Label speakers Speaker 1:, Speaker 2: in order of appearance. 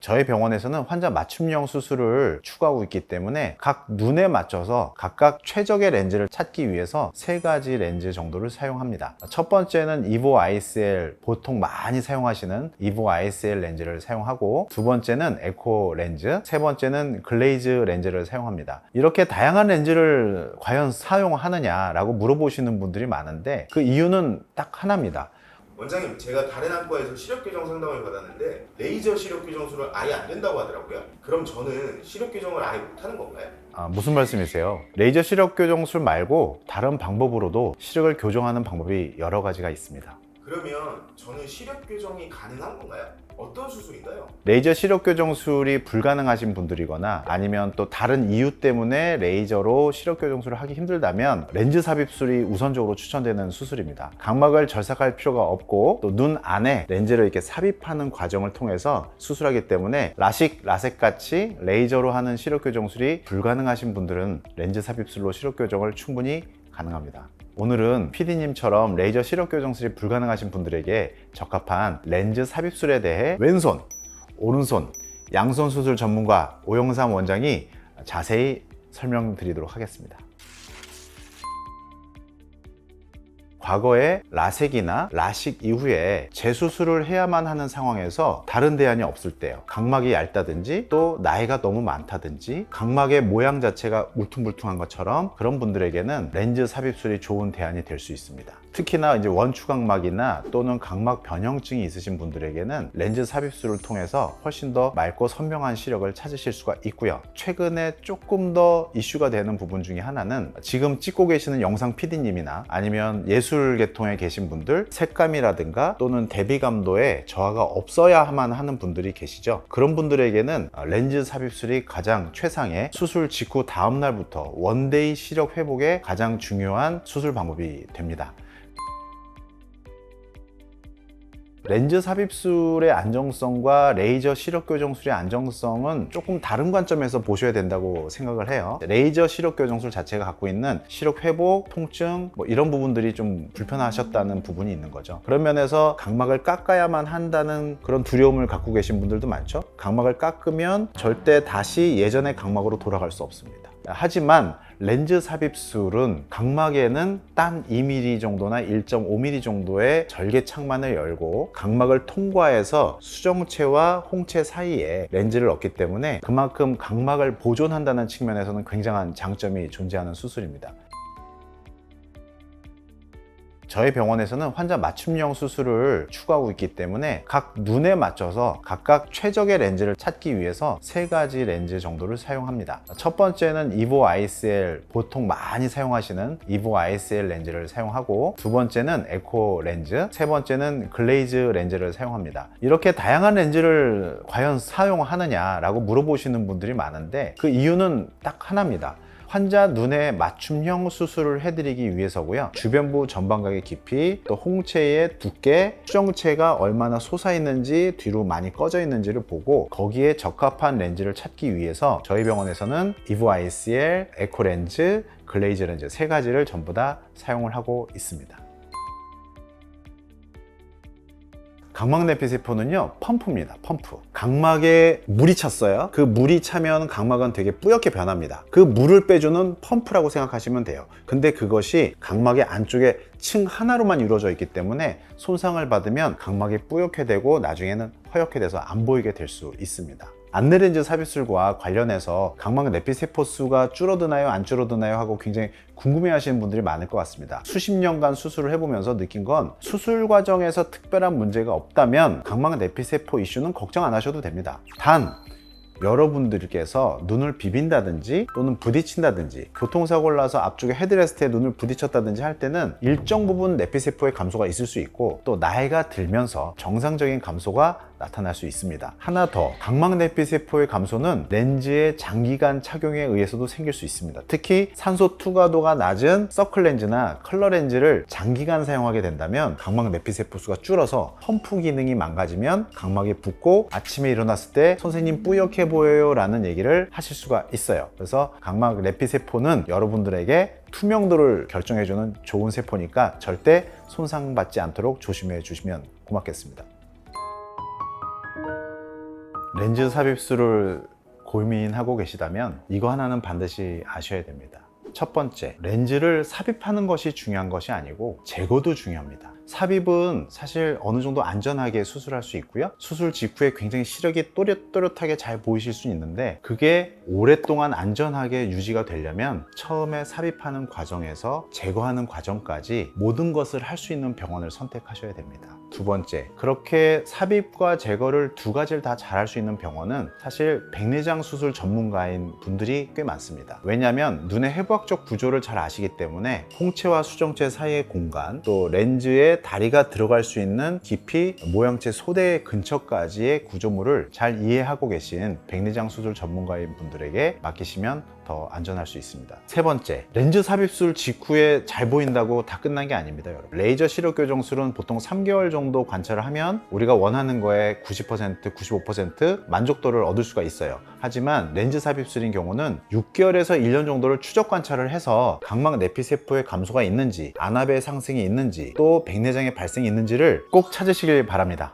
Speaker 1: 저희 병원에서는 환자 맞춤형 수술을 추구하고 있기 때문에 각 눈에 맞춰서 각각 최적의 렌즈를 찾기 위해서 3가지 렌즈 정도를 사용합니다. 첫 번째는 이보 ICL, 보통 많이 사용하시는 이보 ICL 렌즈를 사용하고, 두 번째는 에코 렌즈, 세 번째는 글레이즈 렌즈를 사용합니다. 이렇게 다양한 렌즈를 과연 사용하느냐라고 물어보시는 분들이 많은데, 그 이유는 딱 하나입니다.
Speaker 2: 원장님, 제가 다른 안과에서 시력교정 상담을 받았는데 레이저 시력교정술은 아예 안 된다고 하더라고요. 그럼 저는 시력교정을 아예 못하는 건가요?
Speaker 1: 무슨 말씀이세요? 레이저 시력 교정술 말고 다른 방법으로도 시력을 교정하는 방법이 여러 가지가 있습니다.
Speaker 2: 그러면 저는 시력교정이 가능한 건가요? 어떤 수술인가요?
Speaker 1: 레이저 시력 교정술이 불가능하신 분들이거나 아니면 또 다른 이유 때문에 레이저로 시력 교정술을 하기 힘들다면 렌즈 삽입술이 우선적으로 추천되는 수술입니다. 각막을 절삭할 필요가 없고 또 눈 안에 렌즈를 이렇게 삽입하는 과정을 통해서 수술하기 때문에 라식, 라섹 같이 레이저로 하는 시력 교정술이 불가능하신 분들은 렌즈 삽입술로 시력 교정을 충분히 가능합니다. 오늘은 PD님처럼 레이저 시력 교정술이 불가능하신 분들에게 적합한 렌즈 삽입술에 대해 왼손, 오른손, 양손 수술 전문가 오영삼 원장이 자세히 설명드리도록 하겠습니다. 과거에 라섹이나 라식 이후에 재수술을 해야만 하는 상황에서 다른 대안이 없을 때요, 각막이 얇다든지 또 나이가 너무 많다든지 각막의 모양 자체가 울퉁불퉁한 것처럼 그런 분들에게는 렌즈 삽입술이 좋은 대안이 될 수 있습니다. 특히나 이제 원추각막이나 또는 각막 변형증이 있으신 분들에게는 렌즈 삽입술을 통해서 훨씬 더 맑고 선명한 시력을 찾으실 수가 있고요. 최근에 조금 더 이슈가 되는 부분 중에 하나는 지금 찍고 계시는 영상 PD님이나 아니면 예술 계통에 계신 분들, 색감이라든가 또는 대비감도에 저하가 없어야만 하는 분들이 계시죠. 그런 분들에게는 렌즈 삽입술이 가장 최상의 수술 직후 다음 날부터 원데이 시력 회복에 가장 중요한 수술 방법이 됩니다. 렌즈 삽입술의 안정성과 레이저 시력 교정술의 안정성은 조금 다른 관점에서 보셔야 된다고 생각을 해요. 레이저 시력 교정술 자체가 갖고 있는 시력 회복, 통증 이런 부분들이 좀 불편하셨다는 부분이 있는 거죠. 그런 면에서 각막을 깎아야만 한다는 그런 두려움을 갖고 계신 분들도 많죠. 각막을 깎으면 절대 다시 예전의 각막으로 돌아갈 수 없습니다. 하지만 렌즈 삽입술은 각막에는 단 2mm 정도나 1.5mm 정도의 절개 창만을 열고 각막을 통과해서 수정체와 홍채 사이에 렌즈를 얻기 때문에 그만큼 각막을 보존한다는 측면에서는 굉장한 장점이 존재하는 수술입니다. 저희 병원에서는 환자 맞춤형 수술을 추구하고 있기 때문에 각 눈에 맞춰서 각각 최적의 렌즈를 찾기 위해서 3가지 렌즈 정도를 사용합니다. 첫 번째는 이보 ICL, 보통 많이 사용하시는 이보 ICL 렌즈를 사용하고, 두 번째는 에코 렌즈, 세 번째는 글레이즈 렌즈를 사용합니다. 이렇게 다양한 렌즈를 과연 사용하느냐라고 물어보시는 분들이 많은데 그 이유는 딱 하나입니다. 환자 눈에 맞춤형 수술을 해드리기 위해서고요. 주변부 전방각의 깊이, 또 홍채의 두께, 수정체가 얼마나 솟아있는지, 뒤로 많이 꺼져 있는지를 보고 거기에 적합한 렌즈를 찾기 위해서 저희 병원에서는 이보 ICL, 에코 렌즈, 글레이즈 렌즈 3가지를 전부 다 사용을 하고 있습니다. 각막 내피세포는요, 펌프입니다. 펌프. 각막에 물이 찼어요. 그 물이 차면 각막은 되게 뿌옇게 변합니다. 그 물을 빼주는 펌프라고 생각하시면 돼요. 근데 그것이 각막의 안쪽에 층 하나로만 이루어져 있기 때문에 손상을 받으면 각막이 뿌옇게 되고 나중에는 허옇게 돼서 안 보이게 될 수 있습니다. 안내렌즈 삽입술과 관련해서 각막 내피세포 수가 줄어드나요 안 줄어드나요 하고 굉장히 궁금해 하시는 분들이 많을 것 같습니다. 수십 년간 수술을 해보면서 느낀 건 수술 과정에서 특별한 문제가 없다면 각막 내피세포 이슈는 걱정 안 하셔도 됩니다. 단 여러분들께서 눈을 비빈다든지 또는 부딪힌다든지 교통사고를 나서 앞쪽에 헤드레스트에 눈을 부딪혔다든지 할 때는 일정 부분 내피세포의 감소가 있을 수 있고 또 나이가 들면서 정상적인 감소가 나타날 수 있습니다. 하나 더, 각막 내피세포의 감소는 렌즈의 장기간 착용에 의해서도 생길 수 있습니다. 특히 산소 투과도가 낮은 서클 렌즈나 컬러 렌즈를 장기간 사용하게 된다면 각막 내피세포 수가 줄어서 펌프 기능이 망가지면 각막이 붓고 아침에 일어났을 때 선생님 뿌옇게 보여요 라는 얘기를 하실 수가 있어요. 그래서 각막 내피세포는 여러분들에게 투명도를 결정해주는 좋은 세포니까 절대 손상받지 않도록 조심해 주시면 고맙겠습니다. 렌즈 삽입술을 고민하고 계시다면 이거 하나는 반드시 아셔야 됩니다. 첫 번째, 렌즈를 삽입하는 것이 중요한 것이 아니고 제거도 중요합니다. 삽입은 사실 어느 정도 안전하게 수술할 수 있고요. 수술 직후에 굉장히 시력이 또렷또렷하게 잘 보이실 수 있는데 그게 오랫동안 안전하게 유지가 되려면 처음에 삽입하는 과정에서 제거하는 과정까지 모든 것을 할 수 있는 병원을 선택하셔야 됩니다. 두 번째, 그렇게 삽입과 제거를 두 가지를 다 잘할 수 있는 병원은 사실 백내장 수술 전문가인 분들이 꽤 많습니다. 왜냐하면 눈의 해부학적 구조를 잘 아시기 때문에 홍채와 수정체 사이의 공간, 또 렌즈에 다리가 들어갈 수 있는 깊이 모양체 소대 근처까지의 구조물을 잘 이해하고 계신 백내장 수술 전문가인 분들에게 맡기시면 더 안전할 수 있습니다. 세 번째, 렌즈 삽입술 직후에 잘 보인다고 다 끝난 게 아닙니다, 여러분. 레이저 시력 교정술은 보통 3개월 정도 관찰을 하면 우리가 원하는 거에 90%, 95% 만족도를 얻을 수가 있어요. 하지만 렌즈 삽입술인 경우는 6개월에서 1년 정도를 추적 관찰을 해서 각막 내피세포의 감소가 있는지, 안압의 상승이 있는지, 또 백내장의 발생이 있는지를 꼭 찾으시길 바랍니다.